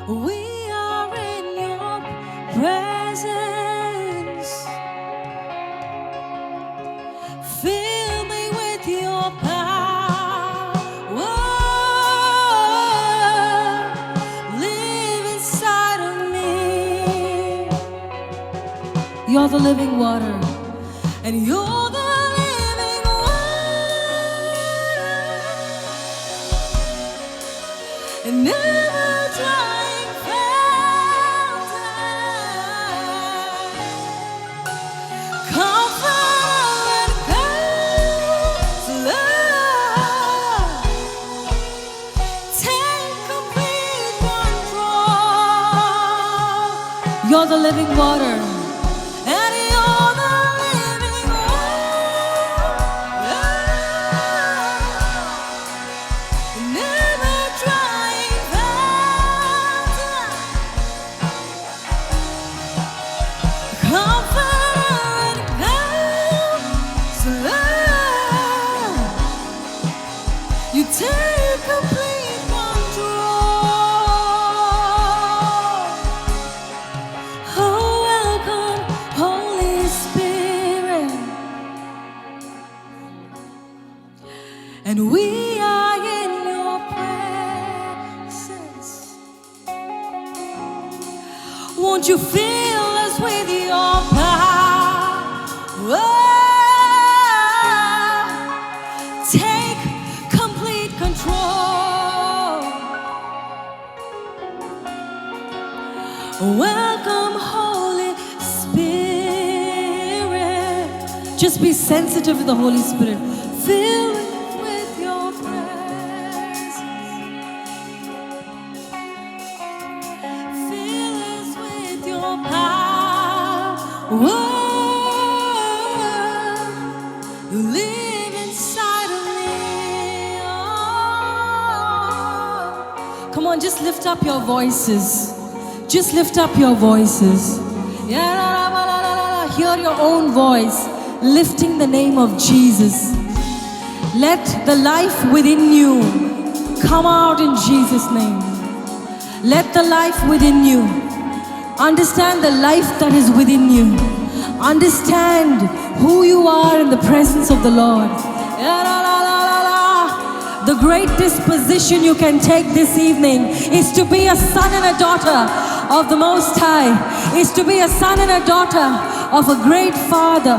We are in your presence. Fill me with your power. Live inside of me. You're the living water, and you're the living water, and never drying fountain. Comfort and counselor, take complete control. You're the living water. You take complete control. Oh, welcome, Holy Spirit. And we are in your presence. Won't you fill us with your power? Take complete control. Welcome, Holy Spirit. Just be sensitive to the Holy Spirit. Fill it with your presence. Fill us with your power. Live inside of me. Oh. Come on, just lift up your voices. Just lift up your voices. Hear your own voice lifting the name of Jesus. Let the life within you come out in Jesus' name. Let the life within you understand the life that is within you. Understand who you are in the presence of the Lord. The great disposition you can take this evening is to be a son and a daughter of the Most High, is to be a son and a daughter of a great Father.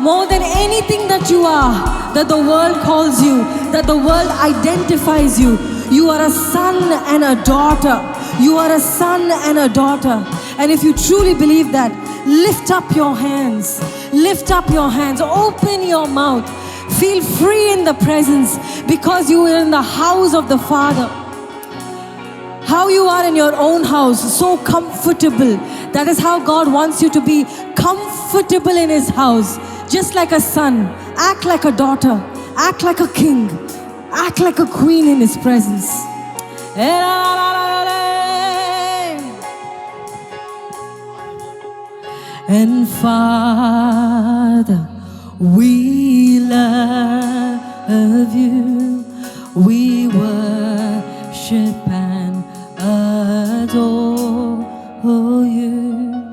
More than anything that you are, that the world calls you, that the world identifies you, you are a son and a daughter. You are a son and a daughter. And if you truly believe that, lift up your hands. Lift up your hands. Open your mouth. Feel free in the presence because you are in the house of the Father. How you are in your own house, so comfortable. That is how God wants you to be comfortable in His house. Just like a son, act like a daughter, act like a king, act like a queen in His presence. And Father, we love you, we worship and adore you,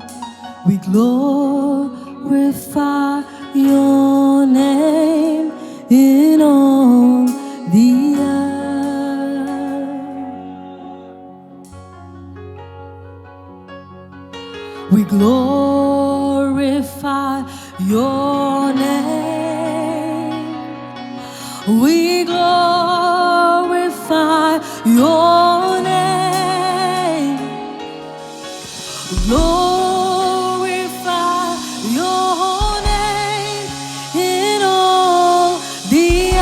we glorify your name in all the earth. We glorify your name. We glorify your name. Glorify your name in all the earth.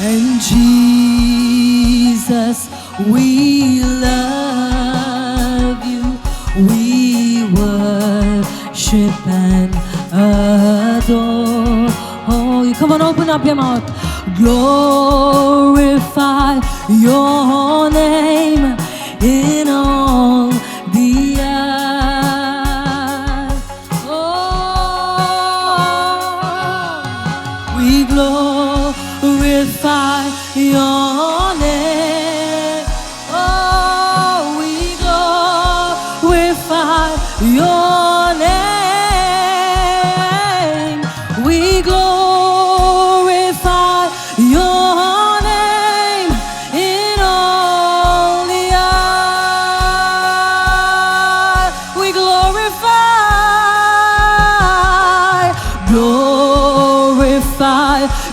And Jesus, we love you, we worship and adore you. Come on, open up your mouth. Glorify your name in all the earth. Oh, we glorify glorify your name. Oh, we glorify your name. We glorify your name in all the earth. We glorify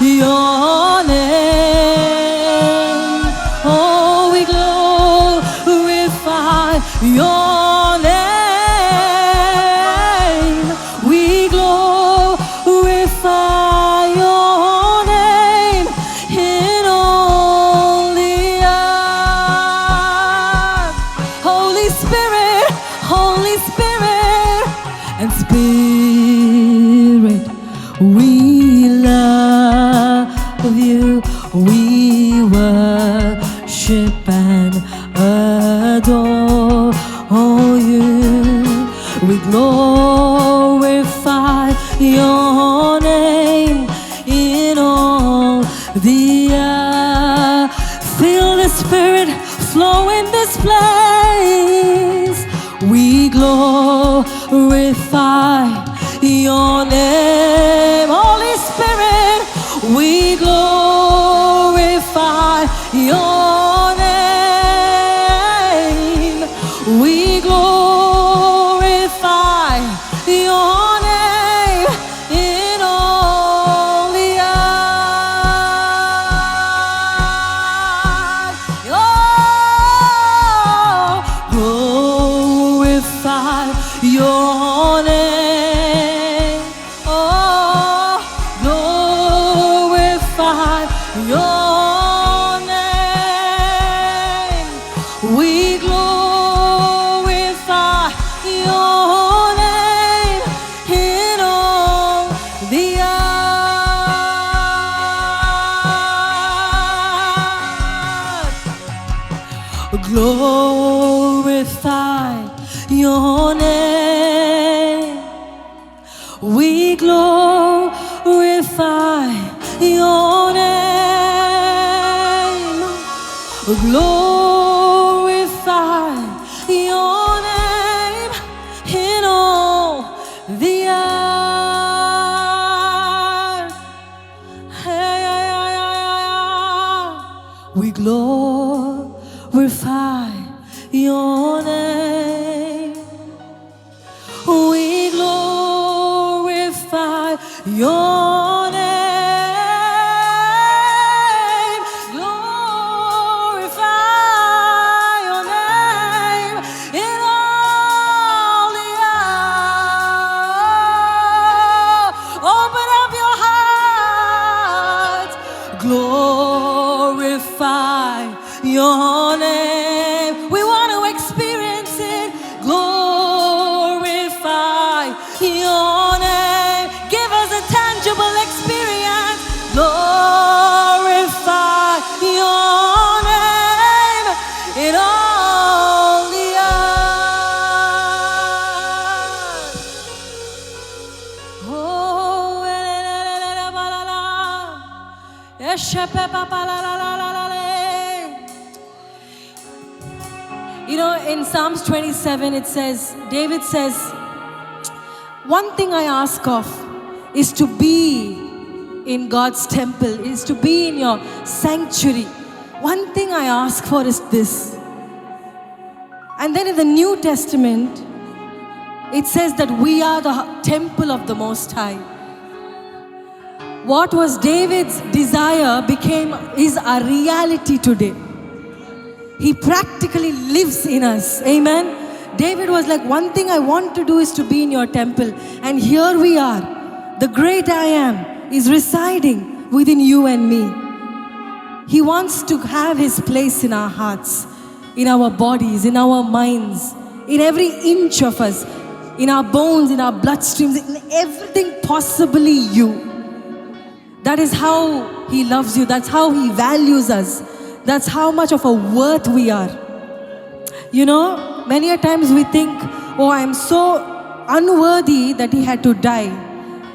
your name. Oh, we glorify your name. We glorify your name in all the earth. Holy Spirit, Holy Spirit, and Spirit, we love you. We worship and adore you. We glorify your name in all the earth. Feel the Spirit flow in this place. We glorify your name. Holy Spirit, we glorify your name. We glorify your name in all the earth. Oh, glorify your name. Oh, glorify your name. We glorify your name in all the earth. Glorify your name. We glorify your name. Glorify your name in all the earth. Hey, yeah, yeah, yeah, yeah. We glorify your name. We glorify your name. Glorify your name in all the earth. Open up your heart. Glorify your name. We want to experience it. Glorify your name. Give us a tangible experience. Glorify your name in all the earth. Oh, you know, in Psalms 27, it says, David says, one thing I ask of is to be in God's temple, is to be in your sanctuary. One thing I ask for is this. And then in the New Testament, it says that we are the temple of the Most High. What was David's desire is a reality today. He practically lives in us. Amen. David was like, one thing I want to do is to be in your temple. And here we are. The great I am is residing within you and me. He wants to have his place in our hearts, in our bodies, in our minds, in every inch of us, in our bones, in our bloodstreams, in everything possibly you. That is how he loves you. That's how he values us. That's how much of a worth we are. You know, many a times we think, oh, I am so unworthy that he had to die.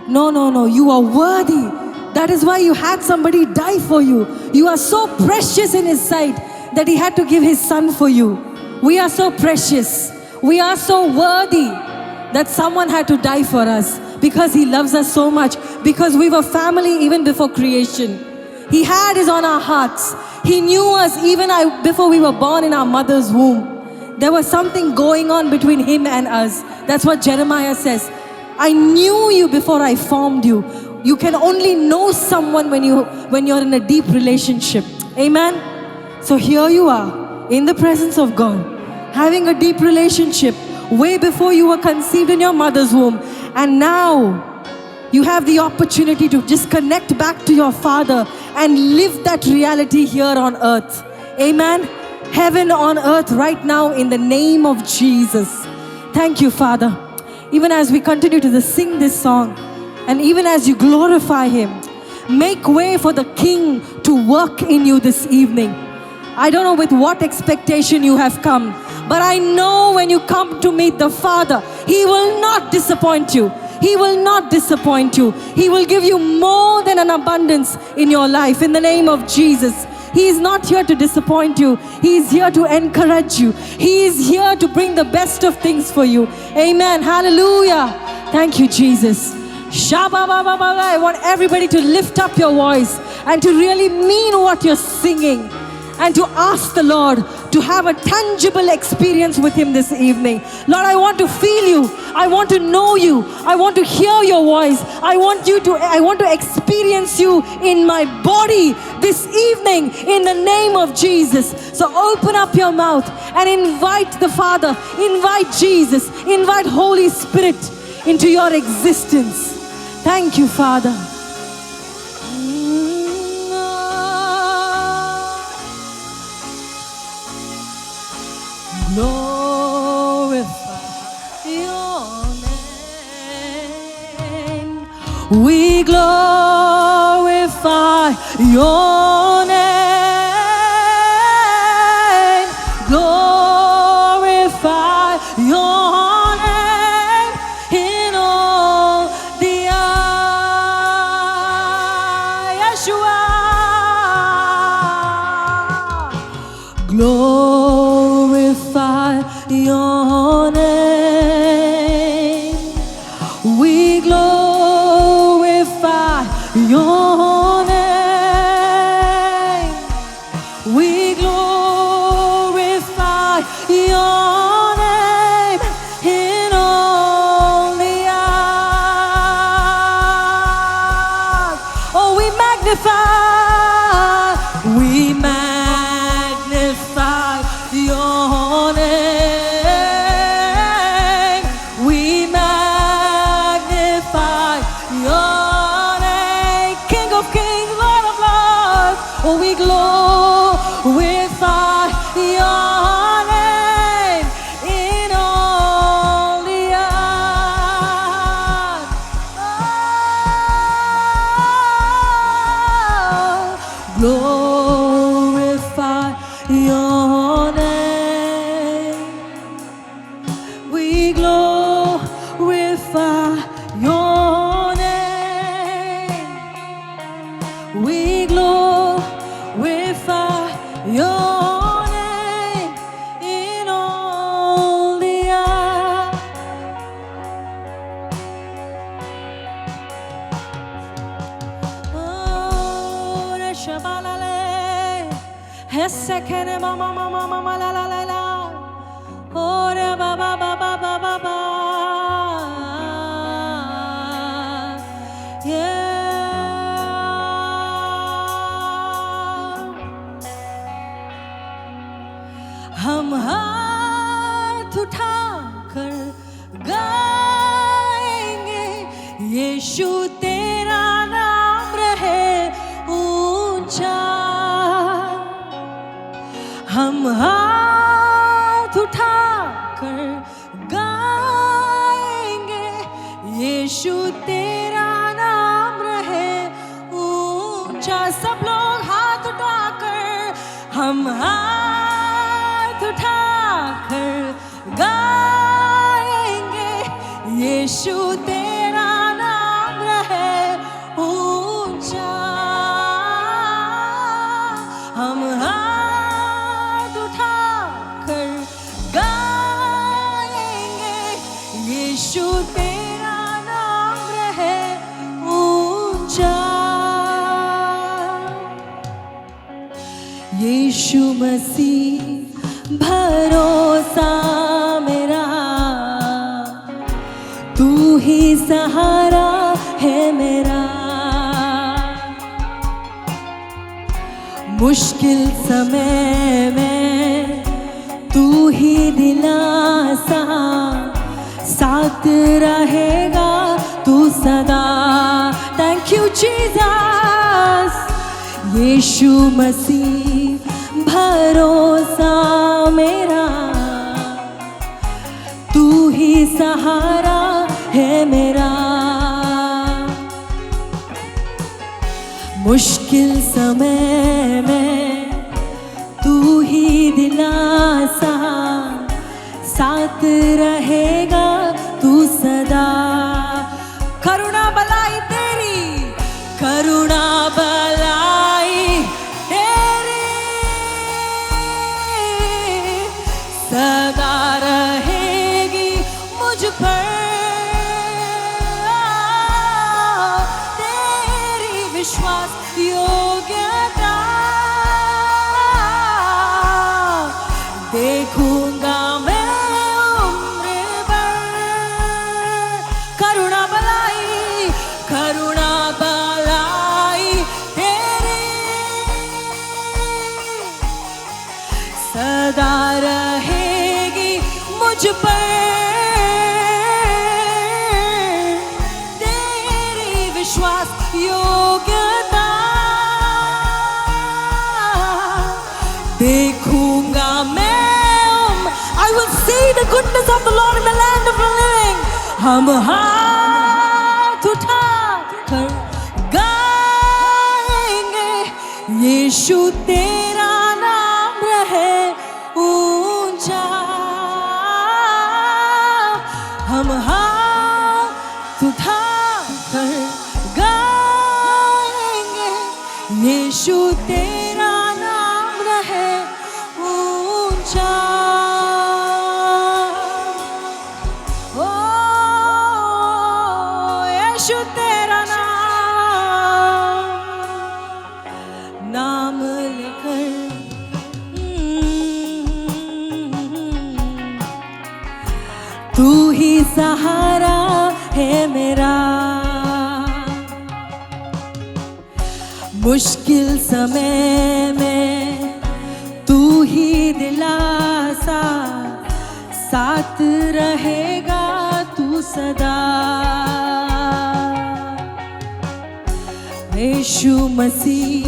No, no, no. You are worthy That is why you had somebody die for you. You are so precious in His sight that He had to give His Son for you. We are so precious. We are so worthy that someone had to die for us because He loves us so much. Because we were family even before creation. He had His on our hearts. He knew us even before we were born in our mother's womb. There was something going on between Him and us. That's what Jeremiah says. I knew you before I formed you. You can only know someone when you're in a deep relationship. Amen? So here you are in the presence of God, having a deep relationship way before you were conceived in your mother's womb. And now you have the opportunity to just connect back to your Father and live that reality here on earth. Amen? Heaven on earth right now in the name of Jesus. Thank you, Father. Even as we continue to sing this song, and even as you glorify Him, make way for the King to work in you this evening. I don't know with what expectation you have come, but I know when you come to meet the Father, He will not disappoint you. He will not disappoint you. He will give you more than an abundance in your life in the name of Jesus. He is not here to disappoint you. He is here to encourage you. He is here to bring the best of things for you. Amen. Hallelujah. Thank you, Jesus. I want everybody to lift up your voice and to really mean what you're singing and to ask the Lord to have a tangible experience with Him this evening. Lord, I want to feel you. I want to know you. I want to hear your voice. I want to experience you in my body this evening in the name of Jesus. So open up your mouth and invite the Father, invite Jesus, invite Holy Spirit into your existence. Thank you, Father. Glorify your name. We glorify your name. Glorify your name in all the earth. Yeshua. Glorify your name. We glorify your name. We glorify your name in all the earth. Oh, we magnify your name. We magnify your name. King of kings, Lord of lords. Oh, we glorify your name in all the earth. Oh, glorify your name. We glorify your name. We glorify your name in all the earth. Oh, Reshabalale, Hesekene mama mama mama la la la la. Oh, re ba ba ba ba ba ba ba. हम हाथ उठाकर गाएंगे, यीशु तेरा नाम रहे ऊंचा। हम हाथ उठाकर गाएंगे, यीशु तेरा नाम रहे ऊंचा। सब लोग हाथ उठाकर हम हाथ उठाकर गाएंगे, यीशु तेरा नाम रहे ऊंचा। यीशु मसीह भरोसा मेरा, तू ही सहारा है मेरा। मुश्किल समय में तू ही दिलासा, साथ रहेगा तू सदा। Thank you Jesus. Yeshu Masih भरोसा मेरा, तू ही सहारा है मेरा। मुश्किल समय में तू ही दिलासा, साथ रहेगा तू सदा। करुणा भलाई तेरी, करुणा भलाई तेरी सदा रहेगी मुझ पर। तेरी विश्वास योग्यता देखूंगा मैं उम्र भर। करुणा भलाई, करुणा भलाई तेरी सदा रहेगी मुझ पर। तेरी विश्वास योग्यता देखूंगा मैं। I will see the goodness of the Lord in the land of the living. हम हाथ उठा कर गाएंगे, यीशु तेरा नाम रहे ऊंचा। हम हाथ उठा कर गाएंगे, यीशु तेरा नाम रहे ऊंचा। यीशु तेरा नाम लेकर तू ही सहारा है मेरा। मुश्किल समय में तू ही दिलासा, साथ रहेगा तू सदा। यीशु मसीह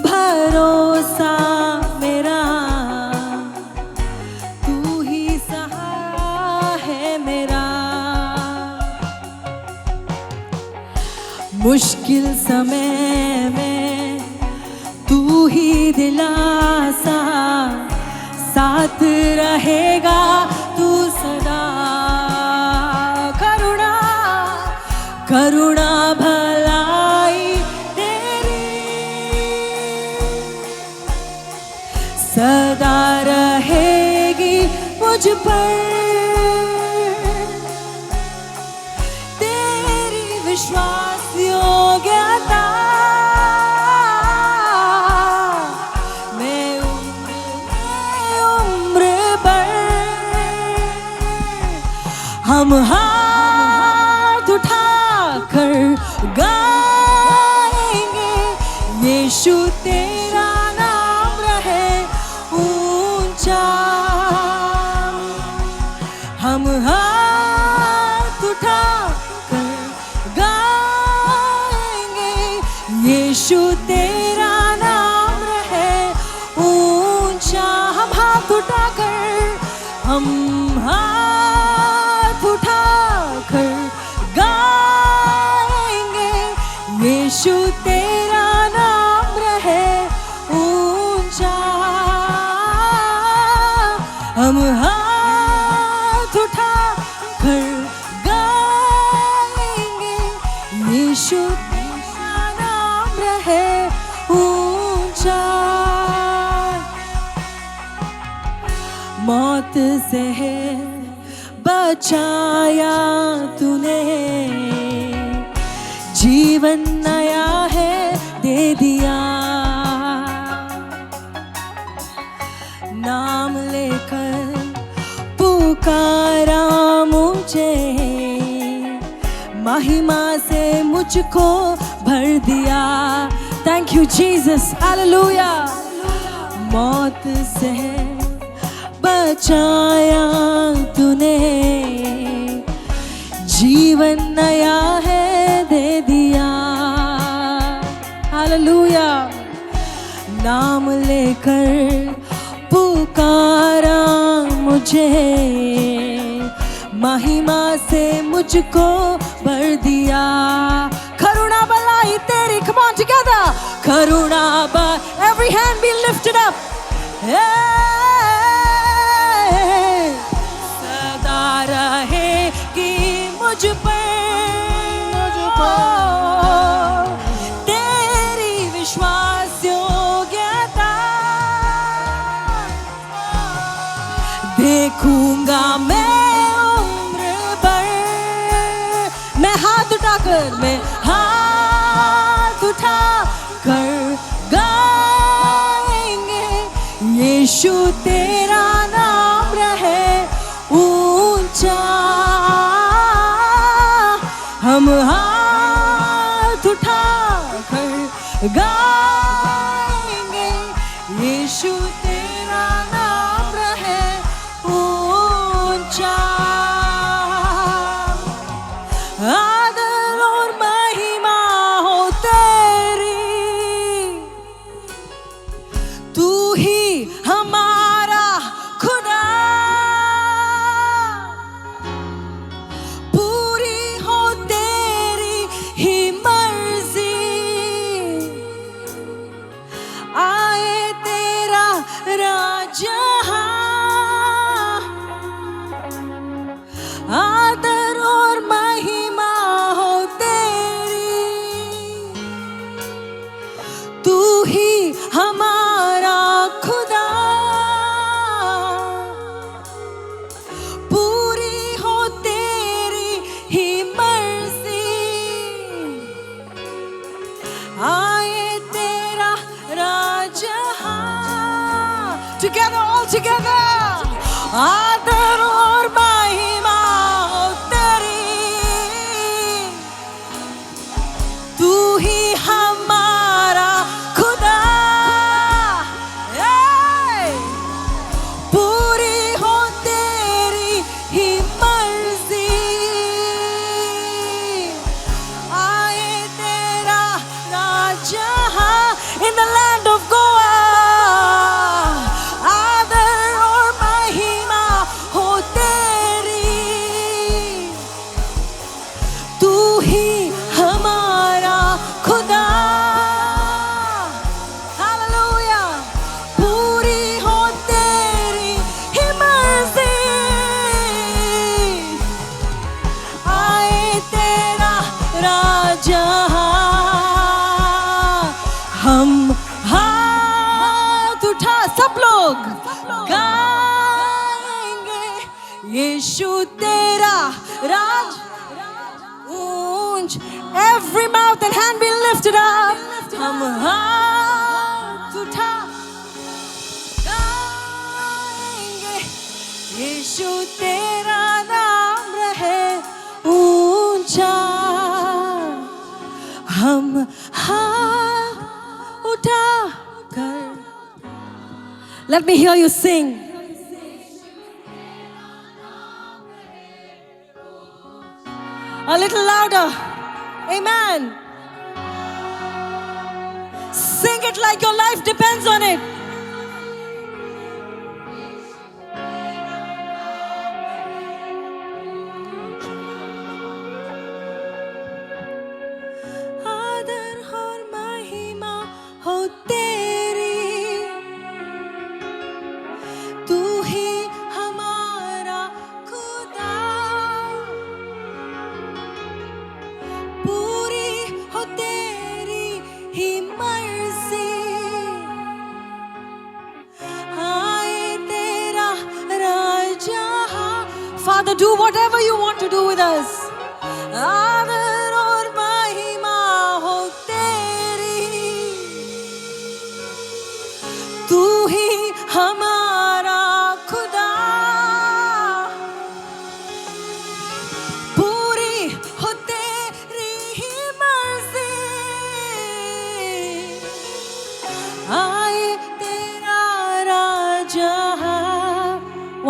भरोसा मेरा, तू ही सहारा है मेरा। मुश्किल समय में तू ही दिलासा, साथ रहेगा तू सदा। करुणा, करुणा भलाई तेरी सदा रहेगी मुझ पर। तेरी विश्वास योग्यता मैं उम्र भर। हम हाथ उठा कर गाएंगे, यीशु तेरा नाम रहे ऊंचा। हम हाथ उठा कर गाएंगे, यीशु तेरा नाम रहे ऊंचा। हम हाथ उठा कर, हम हाथ उठा कर गाएंगे, यीशु तेरा नाम रहे ऊंचा। हम हाथ उठा कर गाएंगे, यीशु तेरा नाम रहे ऊंचा। मौत से बचाया तूने, जीवन नया है दे दिया। मुझको भर दिया। Thank you Jesus, hallelujah. मौत से बचाया तूने, जीवन नया है दे दिया। हालेलुया। नाम लेकर पुकारा मुझे, महिमा से मुझको भर दिया। करुणा बलाई तेरी, come on together, करुणा बल, every hand be lifted up, सदा रहेगी मुझ पर तेरी विश्वास योग्यता। देखूंगा मैं उम्र भर, मैं हाथ उठा कर गाएंगे, यीशु तेरा नाम रहे ऊंचा। हम हाथ उठा कर गाएंगे, यीशु तेरा नाम रहे ऊंचा। आदर और महिमा हो तेरी, तू ही हमारा खुदा। पूरी हो तेरी ही मर्जी, आए तेरा राज यहाँ। आदर और महिमा हो तेरी, तू ही हमारा खुदा। पूरी हो तेरी ही मर्जी, आए तेरा राज यहाँ। Together, all together. आदर और महिमा हो तेरी, तू ही हमारा खुदा। पूरी हो तेरी ही मर्जी, आए तेरा राज यहाँ। In the land of Goa, आदर और महिमा हो तेरी, तू ही हमारा खुदा। हालेलुया। पूरी हो तेरी ही मर्जी, आए तेरा राज यहाँ। हम हाथ उठा सब लोग गाएंगे, यीशु तेरा राज ऊंच। Every mouth and hand be lifted up, हम हाथ उठा गाएंगे, यीशु तेरा नाम रहे ऊंचा। हम हाथ उठा कर, let me hear you sing. A little louder. Amen. Sing it like your life depends on it. आदर और महिमा हो तेरी, तू ही हमारा खुदा। पूरी हो तेरी ही मर्जी, आए तेरा राज यहाँ। Father, do whatever you want to do with us. आदर और महिमा हो तेरी, तू ही हमारा खुदा। पूरी हो तेरी ही मर्जी,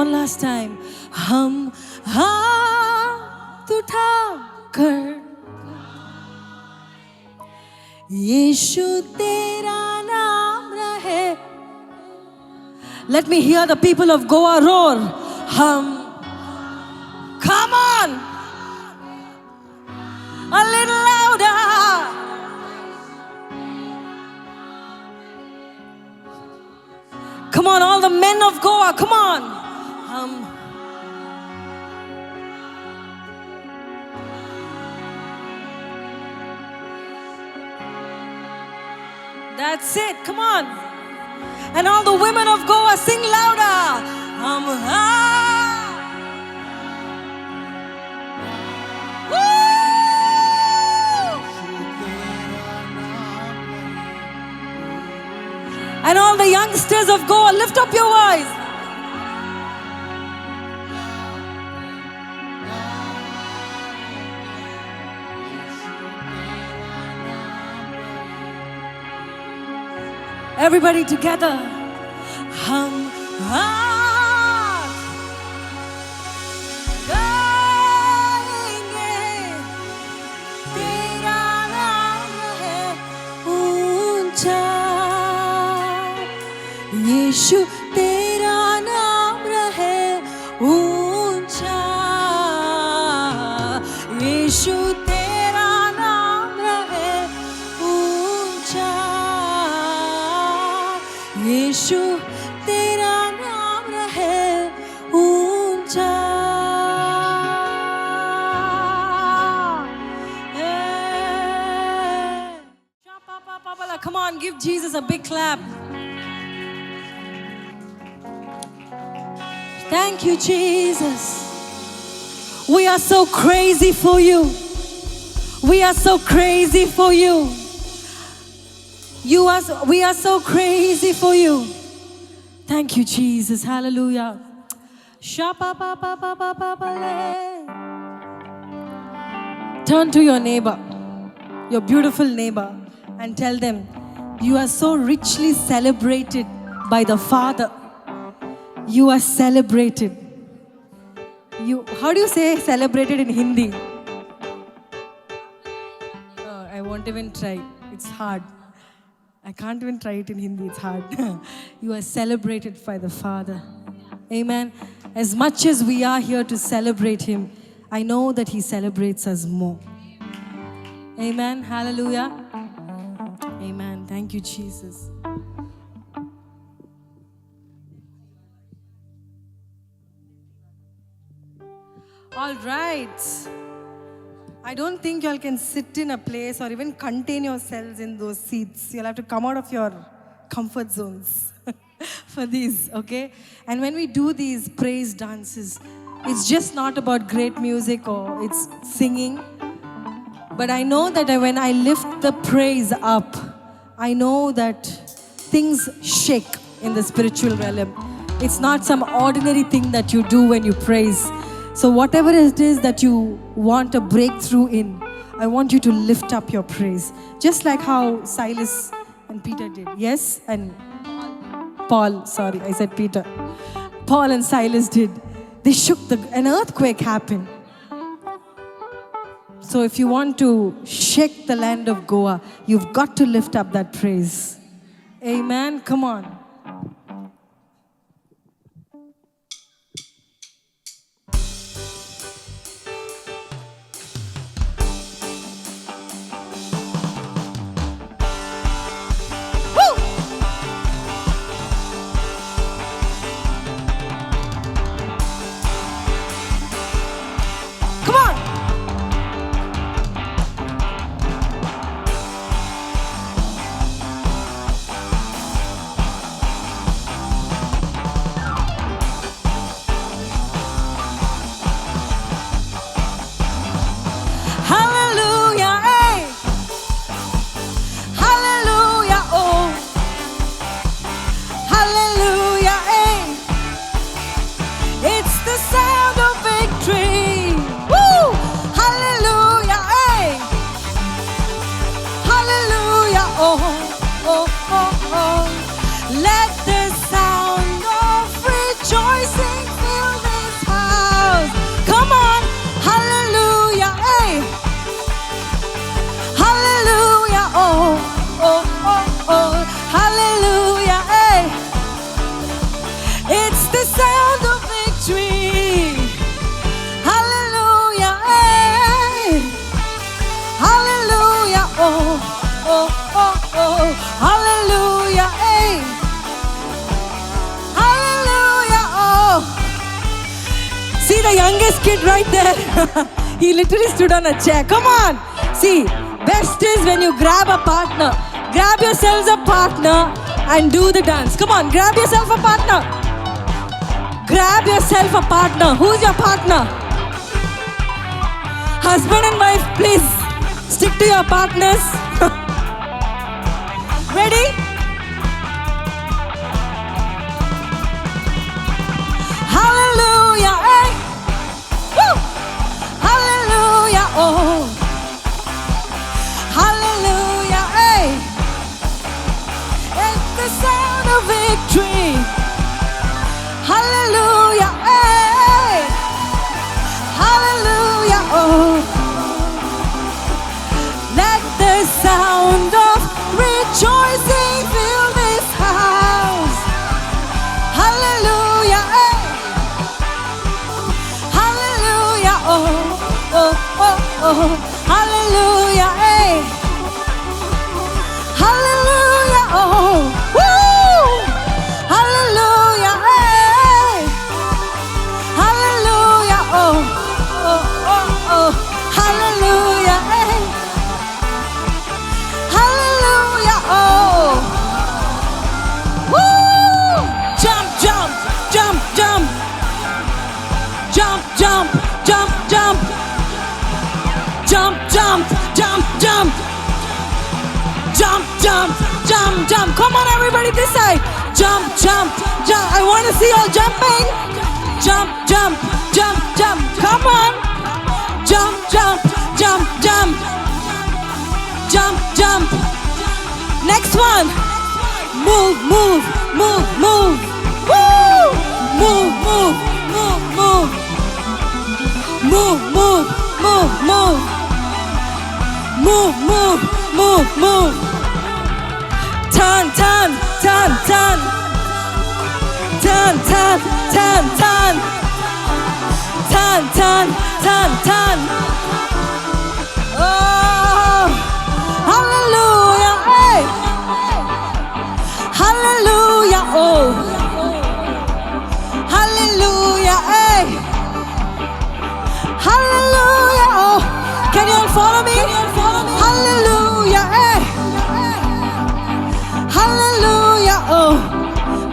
One last time. हम हाथ उठाकर यीशु तेरा नाम रहे. Let me hear the people of Goa roar. Come on, a little louder. Come on, all the men of Goa, come on. That's it, come on. And all the women of Goa, sing louder. And all the youngsters of Goa, lift up your voice. Everybody together. हम हाथ गाएंगे, तेरा नाम है ऊंचा. यीशु तेरा नाम रहे ऊंचा. यीशु तेरा नाम रहे ऊंचा. यीशु तेरा नाम रहे ऊंचा. Come on, give Jesus a big clap. Thank you, Jesus. We are so crazy for you. We are so crazy for you. We are so crazy for you. Thank you, Jesus. Hallelujah. Turn to your neighbor, your beautiful neighbor, and tell them, you are so richly celebrated by the Father. You are celebrated. How do you say celebrated in Hindi? Oh, I won't even try. It's hard. I can't even try it in Hindi. It's hard. You are celebrated by the Father. Amen. As much as we are here to celebrate Him, I know that He celebrates us more. Amen. Hallelujah. Amen. Thank you, Jesus. All right. I don't think y'all can sit in a place or even contain yourselves in those seats. You'll have to come out of your comfort zones for these, okay? And when we do these praise dances, it's just not about great music or it's singing. But I know that when I lift the praise up, I know that things shake in the spiritual realm. It's not some ordinary thing that you do when you praise. So whatever it is that you want a breakthrough in, I want you to lift up your praise. Just like how Silas and Peter did. Yes? And Paul, sorry, I said Peter. Paul and Silas did. They shook, an earthquake happened. So if you want to shake the land of Goa, you've got to lift up that praise. Amen? Come on. Let the sound of rejoicing fill this kid right there, he literally stood on a chair. Come on. See, best is when you grab a partner. Grab yourselves a partner and do the dance. Come on, grab yourself a partner. Grab yourself a partner. Who's your partner? Husband and wife, please stick to your partners. Ready? Hallelujah, eh? Woo! Hallelujah, oh. Hallelujah, eh? It's the sound of victory. Hallelujah, eh? Hallelujah, oh. Let the sound of rejoicing fill this house. Hallelujah, eh? Hallelujah, oh, oh, oh, oh. Hallelujah, eh? Hallelujah, oh, woo! Hallelujah, eh? Hallelujah, oh, oh, oh, oh. Hallelujah, eh? Hallelujah, oh. Woo! Jump, jump, jump, jump. Jump, jump, jump, jump. Jump, jump, jump, jump. Jump, jump, jump, jump. Come on, everybody, this side. Jump, jump, jump. I want to see you all jumping. Jump, jump, jump, jump. Come on. Jump, jump, jump, jump. Jump, jump. Next one. Move, move, move, move. Woo! Move, move, move, move. Move, move, move, move. Move, move, move, move. Turn, turn, turn, turn. Turn, turn, turn, turn. Turn, turn, turn, turn. Oh, hallelujah, hey. Hallelujah, oh. Hallelujah, hey. Hallelujah, oh. Can you all follow me? Hallelujah, hey. Hallelujah, oh.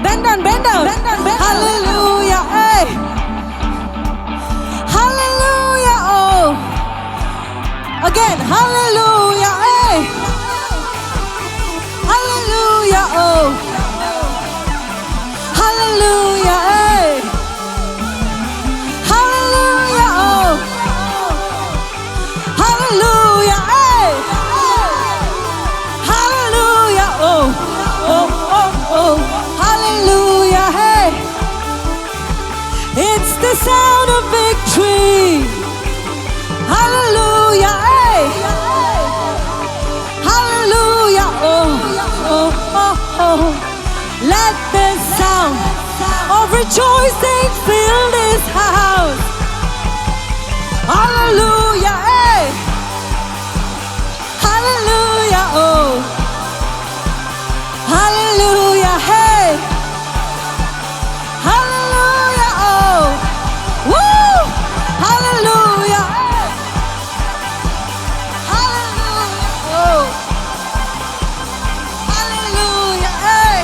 Bend down, bend down. Hallelujah, hey. Hallelujah, oh. Again, hallelujah, hey. Hallelujah, oh. Hallelujah, hey. Hallelujah, oh. Hallelujah, hey. Hallelujah, oh. Oh, oh, oh. Hallelujah, hey. It's the sound of victory. Hallelujah, hey. Hallelujah, oh, oh, oh, oh. Let the sound of rejoicing fill this house. Hallelujah, hey. Hallelujah, oh. Hallelujah, hey. Hallelujah, oh. Woo! Hallelujah, hey. Hallelujah, oh. Hallelujah, hey.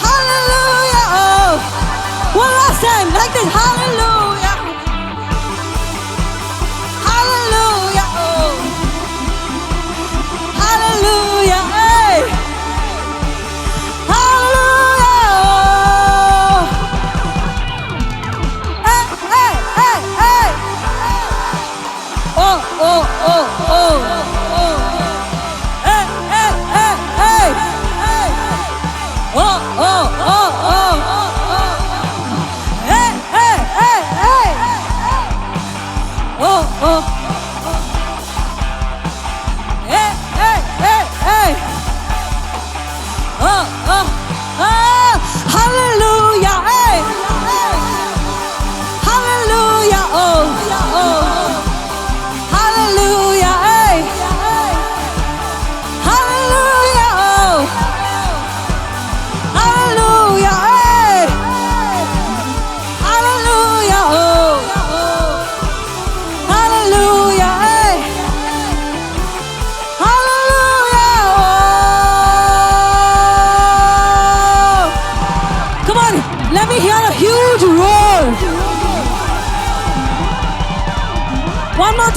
Hallelujah, oh. One last time, like this. Hallelujah. Hallelujah, oh.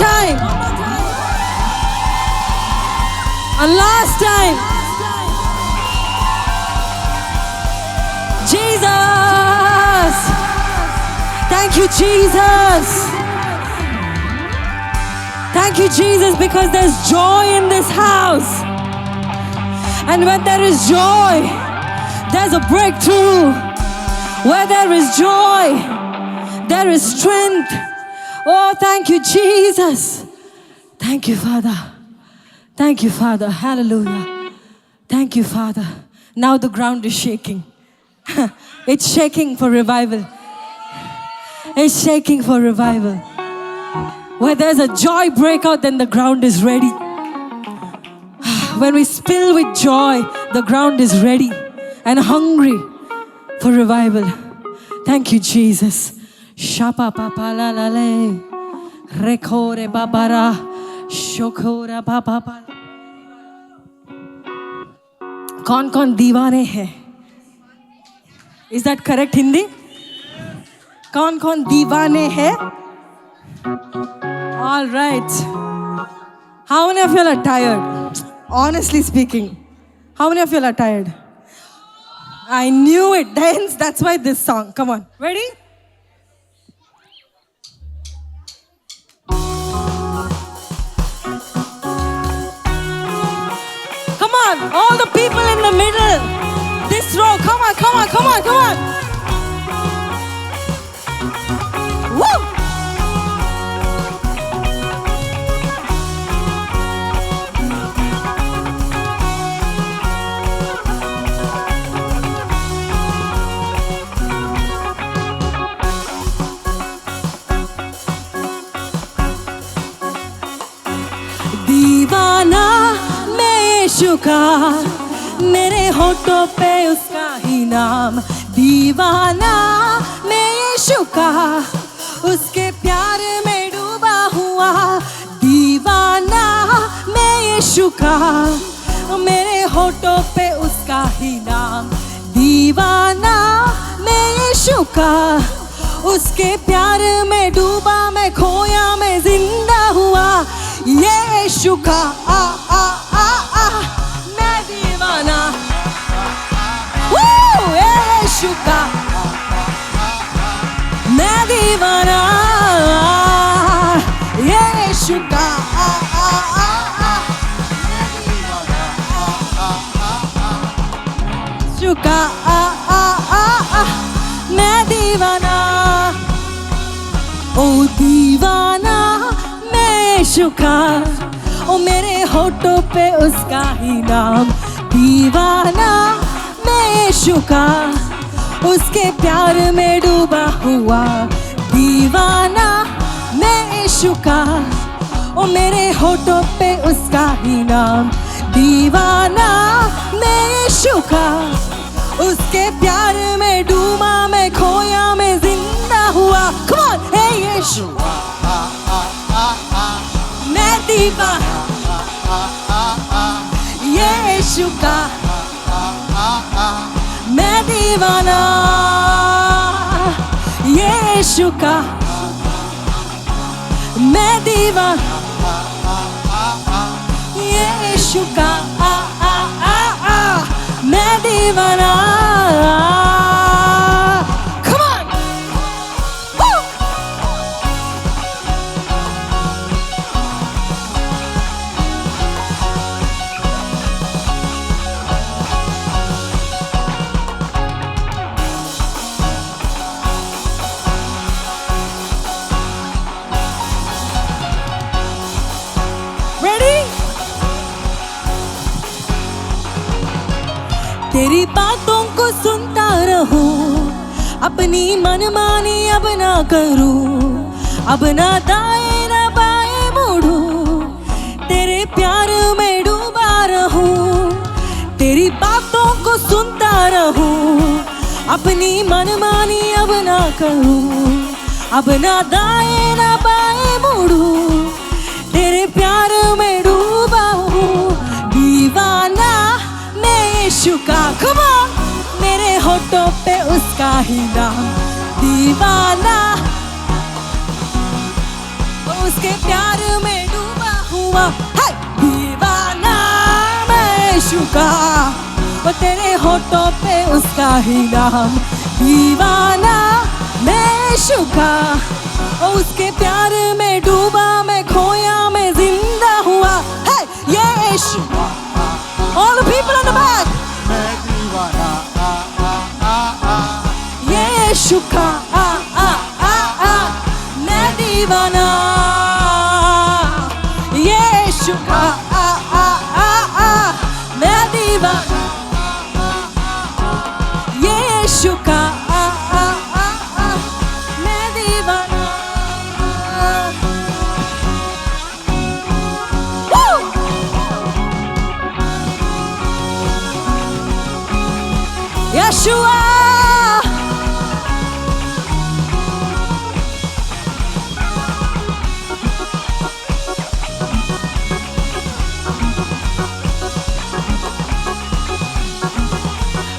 time. And last time. Jesus. Thank you, Jesus. Thank you, Jesus, because there's joy in this house. And when there is joy, there's a breakthrough. Where there is joy, there is strength. Oh, thank you, Jesus. Thank you, Father. Thank you, Father. Hallelujah. Thank you, Father. Now the ground is shaking. It's shaking for revival. It's shaking for revival. Where there's a joy breakout, then the ground is ready. When we spill with joy, the ground is ready and hungry for revival. Thank you, Jesus. Shapa papa la la le, rekore babara, shokora papa. कौन दीवाने हैं? Is that correct Hindi? कौन दीवाने हैं? All right. How many of you are tired? Honestly speaking, how many of you are tired? I knew it. Hence, that's why this song. Come on. Ready? Come on. All the people in the middle. This row. Come on, come on, come on, come on. Woo! दीवाना मैं यीशु का, मेरे होठों पे उसका ही नाम। दीवाना मैं यीशु का, उसके प्यार में डूबा हुआ। दीवाना मैं यीशु का, मेरे होठों पे उसका ही नाम। दीवाना मैं यीशु का, उसके प्यार में डूबा, मैं खोया, मैं जिंदा हुआ। यीशु का मैं दीवाना। यीशु का मैं दीवाना। यीशु का यीशु का मैं दीवाना। ओ दीवाना यीशु का, ओ मेरे होठों पे उसका ही नाम। दीवाना मैं यीशु का, उसके प्यार में डूबा हुआ। दीवाना मैं यीशु का, ओ मेरे होठों पे उसका ही नाम। दीवाना मैं यीशु का, उसके प्यार में डूबा, मैं खोया, मैं जिंदा हुआ। Come on, hey यीशु मैं दीवाना। यीशु का मैं दीवाना। यीशु का मैं दीवाना। यीशु का मैं दीवाना। Come on. Woo. Ready? तेरी बातों को सुनता रहूं, अपनी मनमानी अब ना करूं। अब ना दाएं ना बाएं मुड़ूं, तेरे प्यार में डूबा रहूं। तेरी बातों को सुनता रहूं, अपनी मनमानी अब ना करूं। अब ना दाएं ना बाएं मुड़ूं, तेरे प्यार में डूबा हूँ। दीवाना मैं यीशु का। Come on. मेरे होठों पे उसका ही नाम। दीवाना उसके प्यार में डूबा हुआ है दीवाना मैं यीशु का, वो तेरे होठों पे उसका ही नाम दीवाना मैं यीशु का, और उसके प्यार में डूबा मैं खोया मैं जिंदा हुआ है यीशु। All the people in the back, मैं दीवाना यीशु का मैं दीवाना यीशु का मैं दीवाना यीशु का मैं दीवाना। Woo! Yeshua,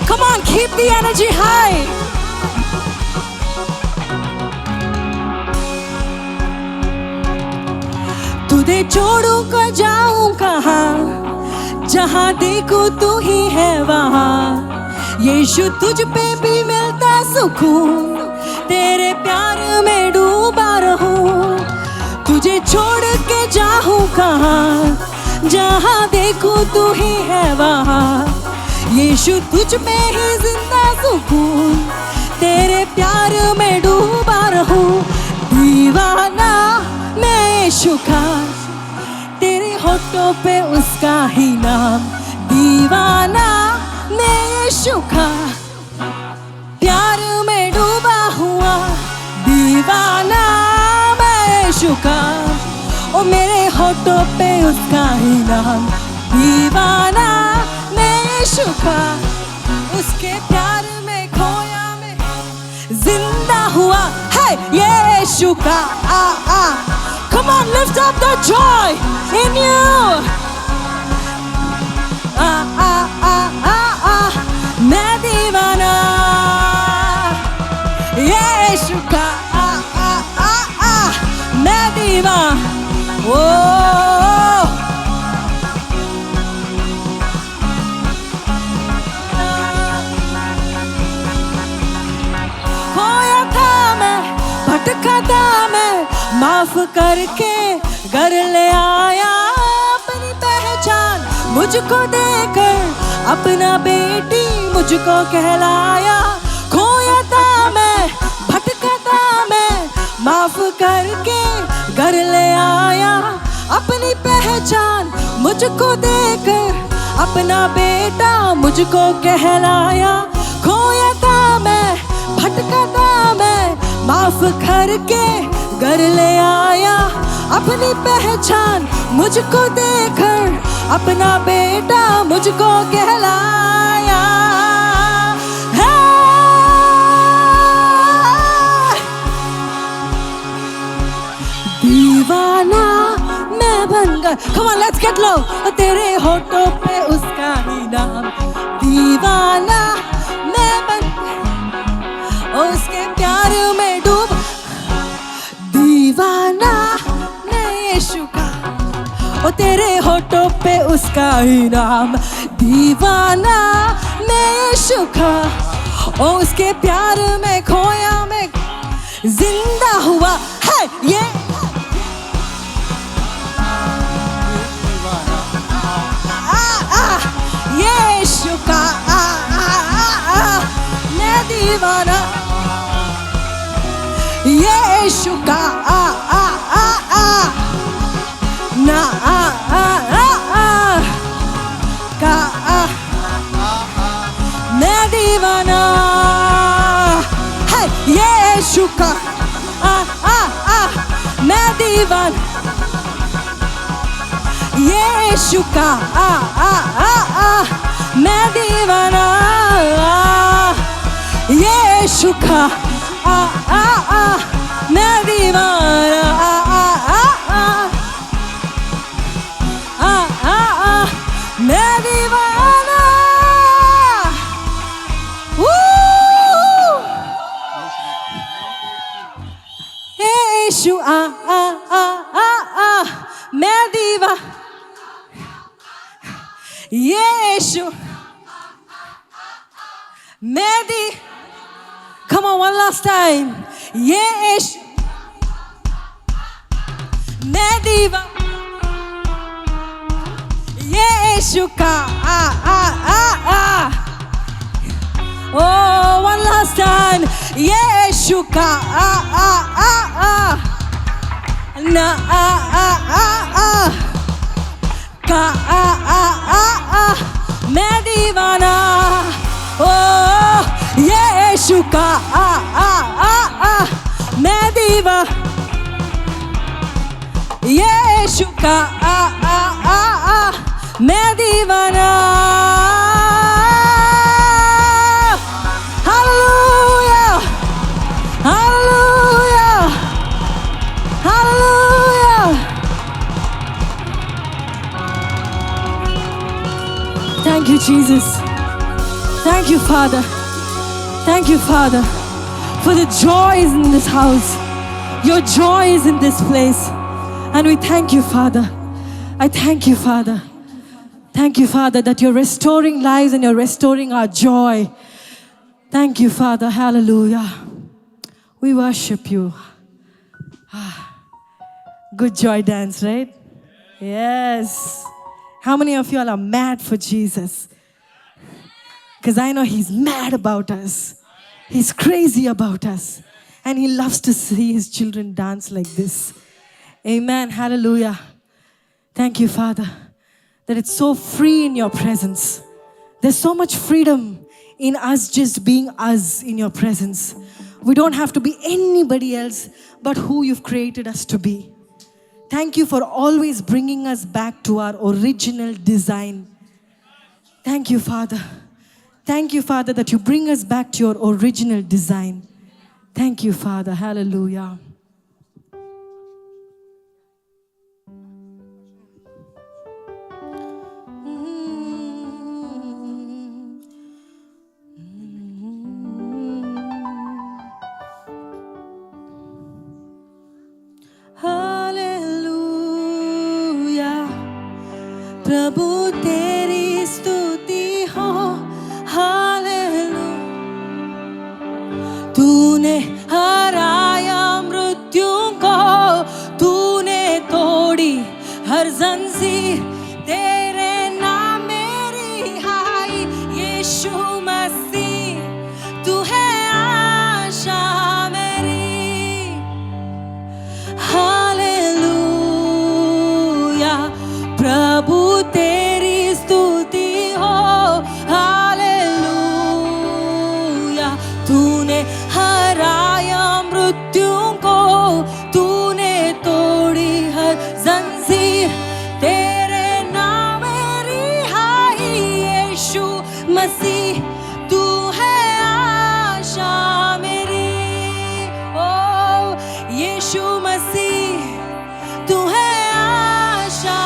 come on, keep the energy high. तुझे छोड़ू कर जाऊं कहाँ, जहाँ देखूं तू ही है वहाँ, यीशु तुझ पे भी मिलता सुकून, तेरे प्यार में डूबा रहूं। तुझे छोड़ के जाऊं कहाँ, जहाँ देखूं तू ही है वहाँ, यीशु तुझ में ही जिंदा सुकून, तेरे प्यार में डूबा रहूं। दीवाना मैं यीशु का, तेरे होठों पे उसका ही नाम दीवाना मैं यीशु का, प्यार में डूबा हुआ दीवाना मैं यीशु का, और मेरे होठों पे उसका ही नाम दीवाना मैं यीशु का, उसके प्यार में खोया मैं जिंदा हुआ है यीशु का। Come on, lift up the joy in you. मैं दीवाना यीशु का मैं दीवाना। ओ खोया था मैं भटका था मैं, माफ करके घर ले आया, अपनी पहचान मुझको देकर अपना बेटी मुझको कहलाया। खोया था मैं भटका था मैं, माफ करके घर ले आया, अपनी पहचान मुझको देकर अपना बेटा मुझको कहलाया। खोया था मैं भटका था मैं, माफ करके घर ले आया, अपनी पहचान मुझको देकर अपना बेटा मुझको कहलाया। है दीवाना मैं बन गया। Come on, let's get low. तेरे होठों पे उसका ही नाम दीवाना मैं बन गया, उसके प्यार में डूब दीवाना मैं यीशु का, और तेरे होठों पे उसका ही नाम दीवाना मैं यीशु का, और उसके प्यार में खोया मैं जिंदा हुआ है ये यीशु का मैं दीवाना यीशु का ना का मैं दीवाना है यीशु का मैं दीवाना यीशु का मैं दीवाना यीशु का मैं दीवाना मैं दीवाना यीशु दीवा यीशु मैं दी come on one last time यीशु मैं दीवा यीशु का oh one last time यीशु का ना का मैं दीवाना oh यीशु का मैं दीवा यीशु का मैं दीवाना Hallelujah Hallelujah Hallelujah Thank you Jesus Thank you Father Thank you Father for the joy is in this house your joy is in this place and we thank you Father I thank you Father thank you Father that you're restoring lives and you're restoring our joy thank you Father hallelujah we worship you good joy dance right yes how many of you all are mad for Jesus because I know he's mad about us he's crazy about us and he loves to see his children dance like this amen hallelujah thank you Father that it's so free in your presence there's so much freedom in us just being us in your presence we don't have to be anybody else but who you've created us to be thank you for always bringing us back to our original design thank you Father that you bring us back to your original design thank you Father hallelujah प्रभु तेरी स्तुति हो hallelujah तूने हराया मृत्यु को तूने तोड़ी हर जंजीर तेरे नाम मेरी हाय यीशु मसीह तू है आशा मेरी हालेलुया प्रभु तेरी स्तुति हो हालेलुया तूने हराया मृत्यु को तूने तोड़ी हर जंजीर तेरे नाम रिहाई यीशु मसीह तू है आशा मेरी ओ यीशु मसीह तू है आशा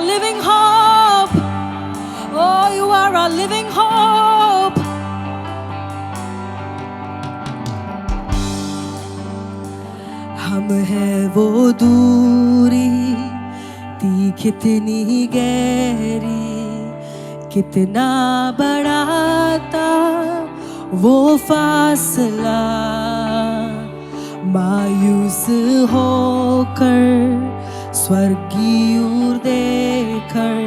living hope oh you are our living hope हम हैं वो दूरी थी कितनी गहरी कितना बड़ा था वो फासला मायूस होकर स्वर्गीय देखकर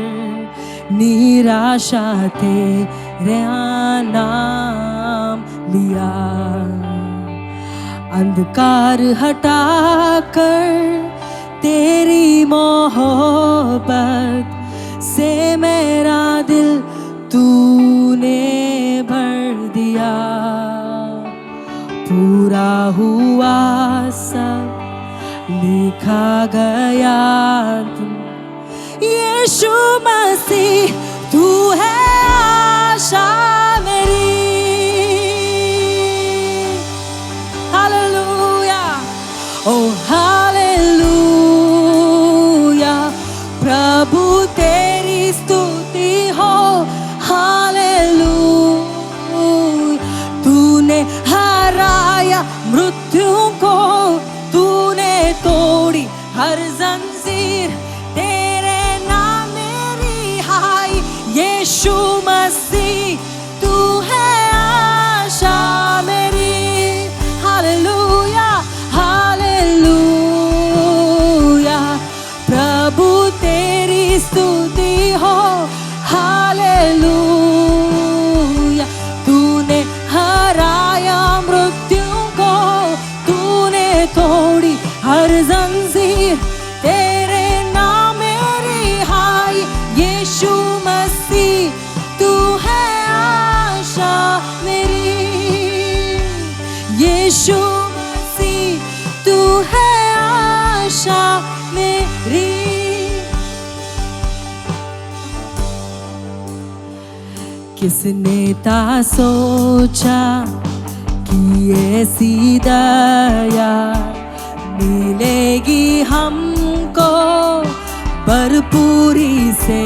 निराशा तेरे नाम लिया अंधकार हटाकर तेरी मोहब्बत से मेरा दिल तूने भर दिया पूरा हुआ सब लिखा गया यीशु मसीह तू है आशा मेरी हालेलुया ओ हालेलुया प्रभु तेरी स्तुति मृत्यु को तूने तोड़ी हर जंजीर तेरे नाम मेरी हाय यीशु मसीह तू है आशा मेरी हालेलुया हालेलुया प्रभु तेरी स्तुति हो हालेलुया तूने हराया मृत्यु को तूने तोड़ी हर जंजीर तेरे नाम मेरी हाय यीशु मसीह तू है आशा मेरी यीशु मसीह तू है आशा मेरी किसने ता सोचा कि ऐसी दया मिलेगी हमको भरपूरी से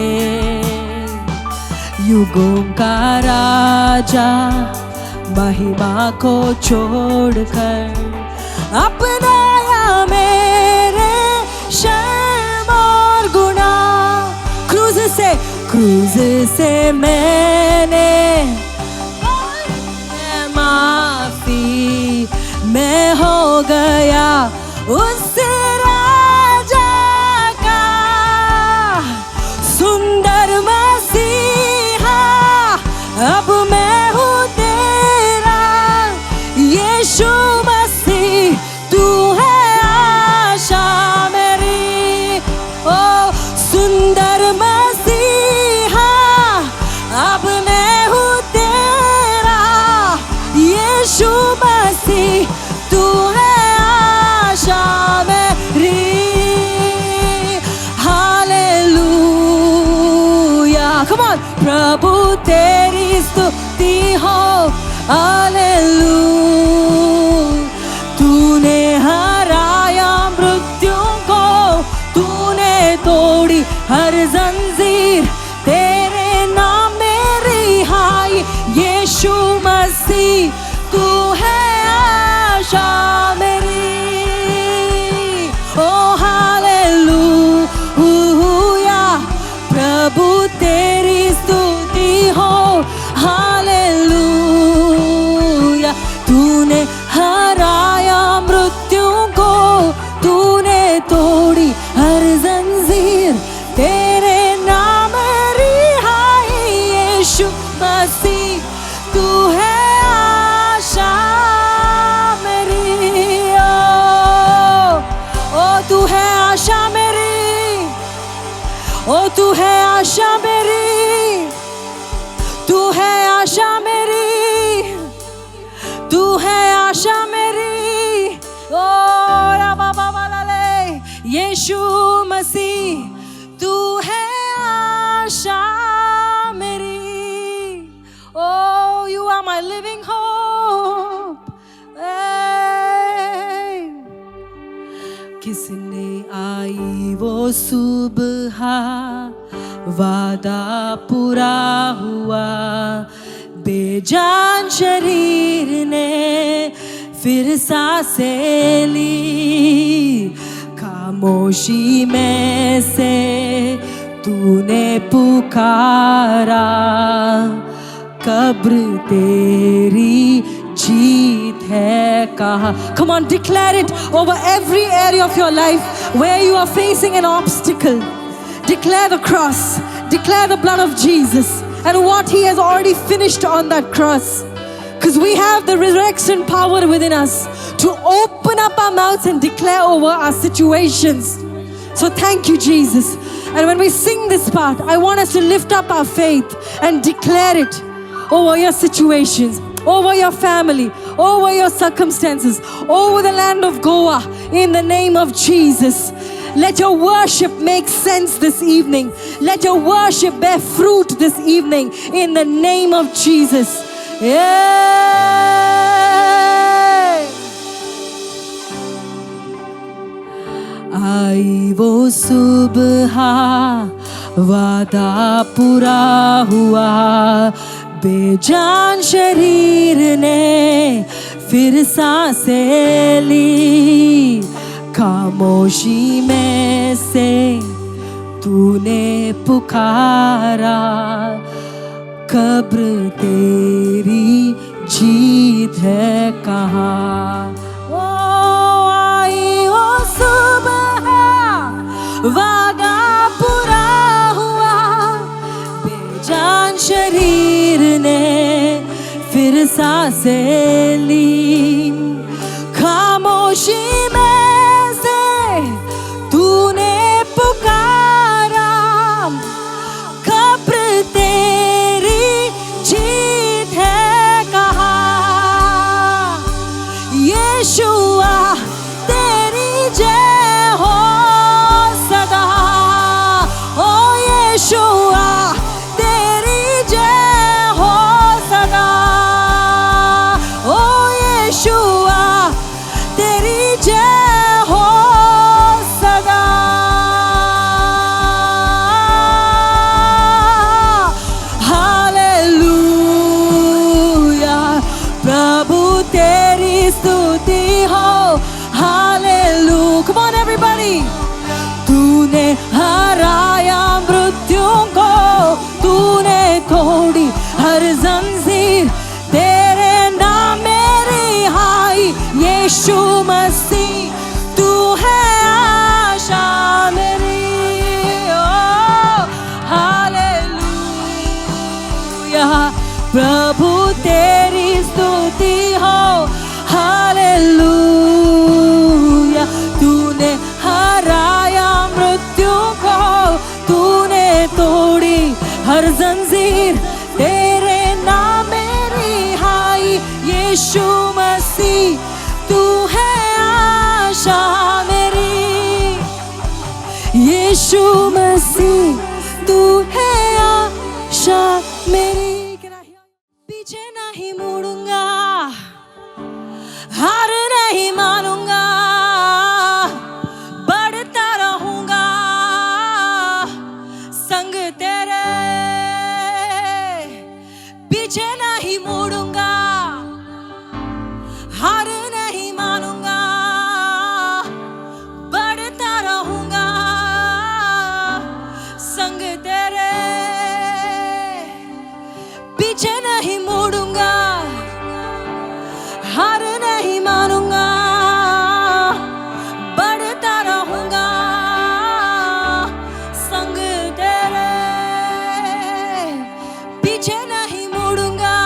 युगों का राजा महिमा को छोड़कर अपनाया मेरे शर्म और गुनाह क्रूज से मैंने माफी मैं हो गया उस राजा का सुंदर मसीहा अब मैं हूँ तेरा यीशु मसीह तू है आशा मेरी ओ सुंदर मसीहा अब मैं हूँ तेरा यीशु मसीह तू है आशा मेरी हालेलुया come on प्रभु तेरी स्तुति हो हालेलुया तूने हराया मृत्यु को तूने तोड़ी हर जंजीर तेरे नाम मेरी हाय यीशु मसीह तू है आशा मेरी ओ हालेलुया प्रभु तेरी स्तुति हो हालेलुया तूने हराया मृत्यु को तूने तोड़ी हर जंजीर तेरे नाम रिहाई यीशु मसीह तू है आशा मेरी ओ तू है आशा मेरी ओ तू है आशा मेरी तू है आशा मेरी तू है आशा मेरी ओ राबा बाबा लाले यीशु मसीह तू है आशा मेरी oh you are my living hope किसने आई वो सुबह वादा पूरा हुआ बेजान शरीर ने फिर सांसें ली खामोशी में से तूने पुकारा कब्र तेरी जीत है कहा come on declare it over every area of your life where you are facing an obstacle declare the cross declare the blood of Jesus and what he has already finished on that cross because we have the resurrection power within us to open up our mouths and declare over our situations so thank you Jesus and when we sing this part I want us to lift up our faith and declare it over your situations over your family, over your circumstances, over the land of Goa, in the name of Jesus. Let your worship make sense this evening. Let your worship bear fruit this evening, in the name of Jesus. Yeah. आई वो सुबह वादा पूरा हुआ बेजान शरीर ने फिर सांसें ली खामोशी में से तूने पुकारा, कब्र तेरी जीत है कहाँ। ओ आई ओ सुबह, वादा पूरा हुआ, बेजान शरीर ने फिर सांसें ली, खामोशी में से तूने पुकारा, कब्र तेरी जीत है कहाँ। यीशुआ तेरी जय हो सदा, ओ यीशुआ तेरी जय हो सदा, ओ यीशुआ तेरी जय हो सदा। हालेलुया, प्रभु तेरी स्तुति हो। Hallelujah, come on everybody। तूने हराया मृत्यु को, तूने तोड़ी हर जंजीर, तेरे नाम मेरी हाई यीशु मसीह, तू है आशा मेरी। ओ हालेलुया, प्रभु तेरी स्तुति हो। हालेलुया, तूने हराया मृत्यु को, तूने तोड़ी हर जंजीर, तेरे नाम मेरी हाई यीशु मसीह, तू है आशा मेरी। यीशु मसीह तू है आशा मेरी। पीछे नहीं मुड़ूंगा, हार नहीं मानूंगा, बढ़ता रहूंगा संग तेरे। पीछे नहीं मुड़ूंगा, हार नहीं मानूंगा, बढ़ता रहूंगा संग तेरे। पीछे नहीं मुड़ूंगा, हार नहीं मानूंगा, बढ़ता रहूंगा संग तेरे। पीछे नहीं मुड़ूंगा,